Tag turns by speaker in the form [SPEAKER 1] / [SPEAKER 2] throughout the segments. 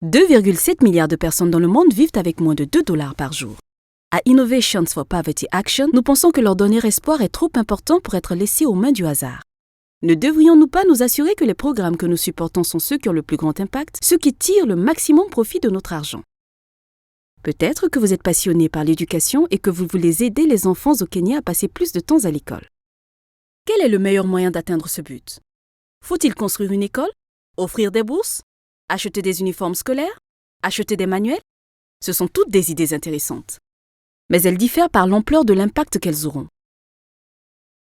[SPEAKER 1] 2,7 milliards de personnes dans le monde vivent avec moins de 2 $ par jour. À Innovations for Poverty Action, nous pensons que leur donner espoir est trop important pour être laissé aux mains du hasard. Ne devrions-nous pas nous assurer que les programmes que nous supportons sont ceux qui ont le plus grand impact, ceux qui tirent le maximum profit de notre argent? Peut-être que vous êtes passionné par l'éducation et que vous voulez aider les enfants au Kenya à passer plus de temps à l'école. Quel est le meilleur moyen d'atteindre ce but? Faut-il construire une école? Offrir des bourses? Acheter des uniformes scolaires? Acheter des manuels? Ce sont toutes des idées intéressantes. Mais elles diffèrent par l'ampleur de l'impact qu'elles auront.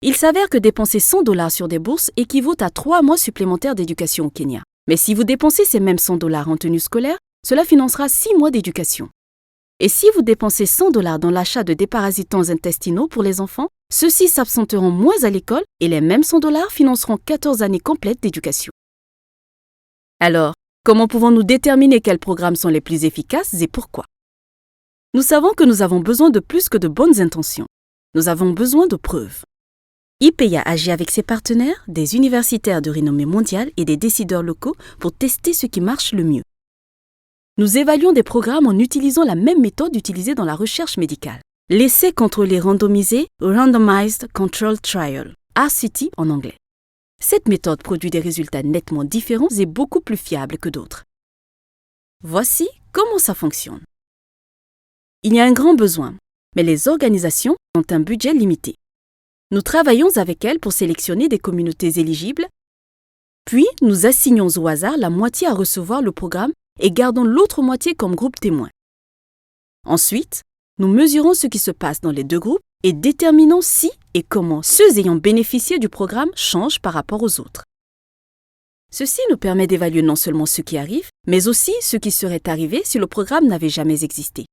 [SPEAKER 1] Il s'avère que dépenser 100 $ sur des bourses équivaut à 3 mois supplémentaires d'éducation au Kenya. Mais si vous dépensez ces mêmes 100 $ en tenue scolaire, cela financera 6 mois d'éducation. Et si vous dépensez 100 $ dans l'achat de déparasitants intestinaux pour les enfants, ceux-ci s'absenteront moins à l'école et les mêmes 100 $ financeront 14 années complètes d'éducation. Alors, comment pouvons-nous déterminer quels programmes sont les plus efficaces et pourquoi? Nous savons que nous avons besoin de plus que de bonnes intentions. Nous avons besoin de preuves. IPEA agit avec ses partenaires, des universitaires de renommée mondiale et des décideurs locaux pour tester ce qui marche le mieux. Nous évaluons des programmes en utilisant la même méthode utilisée dans la recherche médicale. L'essai contrôlé randomisé, Randomized Controlled Trial, RCT en anglais. Cette méthode produit des résultats nettement différents et beaucoup plus fiables que d'autres. Voici comment ça fonctionne. Il y a un grand besoin, mais les organisations ont un budget limité. Nous travaillons avec elles pour sélectionner des communautés éligibles, puis nous assignons au hasard la moitié à recevoir le programme et gardons l'autre moitié comme groupe témoin. Ensuite, nous mesurons ce qui se passe dans les deux groupes et déterminons si et comment ceux ayant bénéficié du programme changent par rapport aux autres. Ceci nous permet d'évaluer non seulement ce qui arrive, mais aussi ce qui serait arrivé si le programme n'avait jamais existé.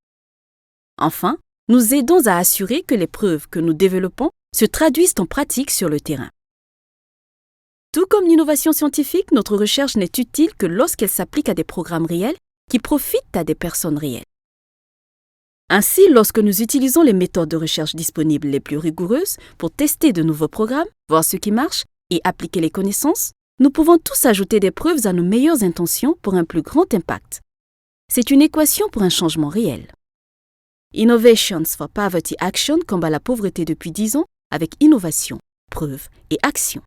[SPEAKER 1] Enfin, nous aidons à assurer que les preuves que nous développons se traduisent en pratique sur le terrain. Tout comme l'innovation scientifique, notre recherche n'est utile que lorsqu'elle s'applique à des programmes réels qui profitent à des personnes réelles. Ainsi, lorsque nous utilisons les méthodes de recherche disponibles les plus rigoureuses pour tester de nouveaux programmes, voir ce qui marche et appliquer les connaissances, nous pouvons tous ajouter des preuves à nos meilleures intentions pour un plus grand impact. C'est une équation pour un changement réel. Innovations for Poverty Action combat la pauvreté depuis 10 ans avec innovation, preuve et action.